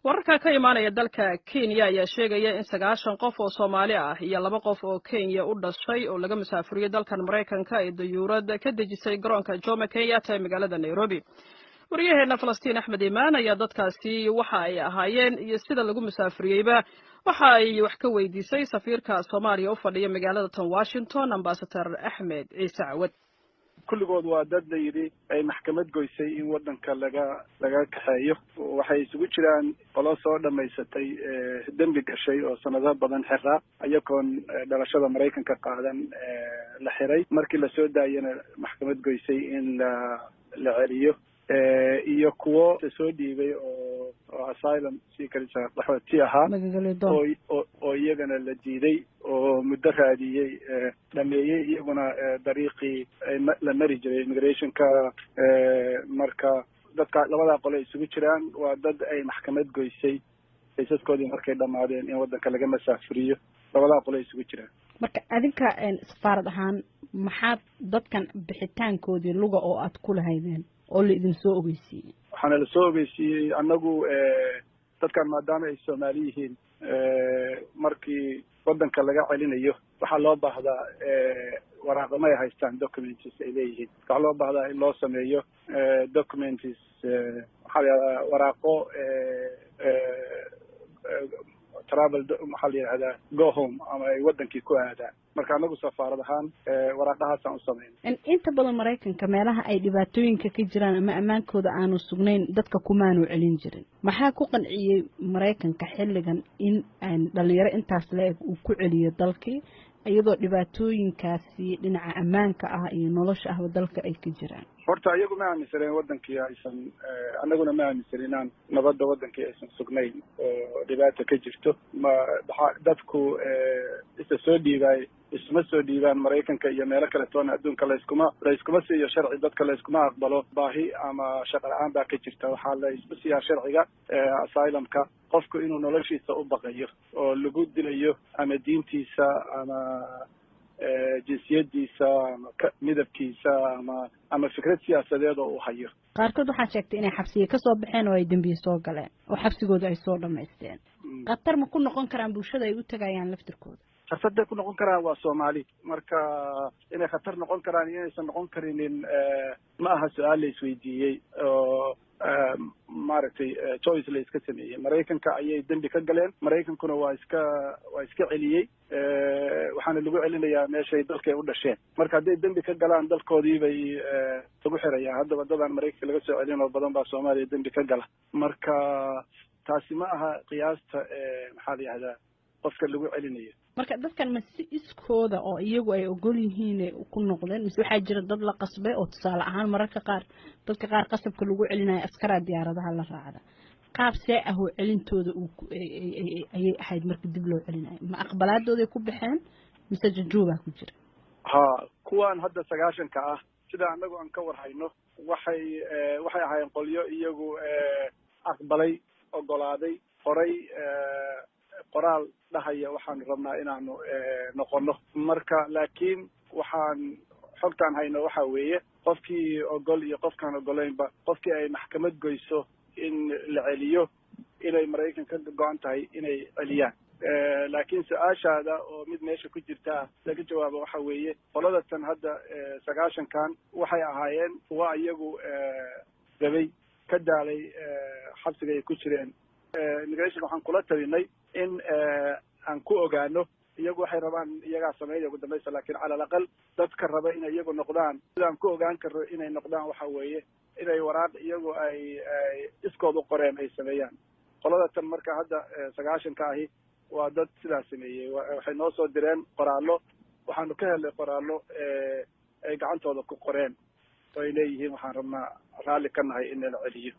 wararka ka imaanaya dalka Kenya ayaa sheegaya in 9 qof oo Soomaali ah iyo 2 qof oo Kenya u dhashay oo laga musaafiriyay dalkan Mareykanka ee dayuurada ka dejisay garoonka Jomo Kenyatta ee magaalada Nairobi. Wariyaheena Falastiin Axmed Imaan ayaa dadkaasi waxa ay ahaayeen iyo sida lagu musaafiriyayba waxa ay wax ka weydiisay safiirka Soomaaliya u fadhiya magaalada Washington Ambassador Ahmed Ciise Cawad. kulligood waa dad la yidhi ay maxkamad goysay in waddanka laga kaxeeyo waxay isugu jiraan qolo soo dhammaysatay dembi gashay oo sanado badan xiraa ayagoon dhalashada Mareykanka qaadan la xiray markii la soo daayana maxkamad goysay in la celiyo iyo kuwo soo dhiibay oo asylum seekers qaxooti ahaa oo iyagana la diiday oo muddo raadiyey dhameeyey iyaguna dariiqii la mari jiray immigrationka marka dadka labada qole isugu jiraan waa dad ay maxkamad goysay qisaskoodii markay dhamaadeen in waddanka laga masaafuriyo labada qole isugu jiraan marka adinka safaarad ahaan maxaad dadkan bixitaankoodii luga oo aad ku lahaydeen oo la idin soo ogeysiiyey waxaana la soo ogeysiiyey annagu dadkan maadaama ay Soomaali yihiin markii waddanka laga celinayo waxaa loo baahdaa waraaqo ay haystaan documents ay leeyihiin waxaa loo baahdaa in loo sameeyo documents waraaqo travel maxaa la yidhahdaa go home ama ay waddankii ku aadaan marka anagu safaarad ahaan waraaqahaasaan u sameynay inta badan Mareykanka meelaha ay dhibaatooyinka ka jiraan ama ammaankooda aanu sugnayn dadka kumaanu celin jirin maxaa ku qanciyay Mareykanka xilligan in dhalinyaro intaas leeg uu ku celiyo dalkii iyadoo dhibaatooyinkaasi dhinaca ammaanka ah iyo nolosha ah dalka ay ka jiraan horta iyagu ma aaminsaneen waddankii aysan annaguna ma aaminsanin inaan nabadda waddankii aysan sugnayn oo dhibaato ka jirto dadku isa soo dhiibay isma soo dhiibaan Mareykanka iyo meelo kale toona adduunka layskuma siiyo sharci dadka layskuma aqbalo baahi ama shaqo la'aan baa ka jirta waxaa la isku siiyaa sharciga asylumka qofku inuu noloshiisa u baqayo oo lagu dilayo ama diintiisa ama jinsiyadiisa ama midabkiisa ama fikrad siyaasadeed oo uu hayo qaarkood waxaa sheegtay inay xabsiga ka soo baxeen oo ay dambiye soo galeen oo xabsigooda ay soo dhamaysteen qatar ma ku noqon karaan bulshada ay u tagayaan laftirkooda xasadda ku noqon karaan waa Soomaali marka inay khatar noqon karaan inaysan noqon karinin ma aha su'aal la isweydiiyey oo maaragtay choice la iska sameeyey Mareykanka ayay dambi ka galeen Mareykankuna waa iska celiyey waxaana lagu celinayaa meeshay dalkay u dhasheen marka hadday dambi ka galaan dalkoodii bay ugu xirayaan haddaba dadaan Mareykanka laga soo celin oo badan baa Soomaaliya dambi ka gala marka taasi ma aha qiyaasta maxaa la yidhahdaa qofka lagu celinayo marka dadkan ma si iskooda oo iyagu ay ogol yihiin ku noqdeen mise waxaa jira dad la qasbay oo tusaale ahaan mararka qaar dadka qaar qasabka lagu celinayo askara diyaaradaha la raacda qaab see ah oo celintooda ayay ahayd markii dib loo celinayo ma aqbalaadooday ku baxeen mise jajuuba ku jira kuwan hadda 9 ah sida anagu aan ka warhayno waxay ahaayeen qolyo iyagu aqbalay ogolaaday qoray qoraal dhahaya waxaan rabnaa inaanu noqono marka laakiin waxaan xogtaan hayno waxa weeye qofkii ogol iyo qofkaan ogolaynba qofkii ay maxkamad goyso in la celiyo inay Mareykanka ka go'an tahay inay celiyaan laakiin su'aashaada oo mid meesha ku jirta laga jawaabo waxa weeye qolada tan hadda 9kan waxay ahaayeen kuwa iyagu gabay ka daalay xabsiga ay ku jireen immigration waxaan kula talinay in aan ku ogaano iyagu waxay rabaan iyaga sameeyay ugu dambaysa laakiin ala aqal dadka raba in iyagu noqdaan sidaan ku ogaan karo inay noqdaan waxa weeye inay waraaq iyagu ay iskoodu qoreen ay sameeyaan qolada tan marka hadda 9ka ahi waa dad sidaas sameeyay waxay noo soo direen qoraallo waxaanu ka helay qoraallo ay gacantooda ku qoreen oo ay leeyihiin waxaan rabnaa raalli ka nahay in la celiyo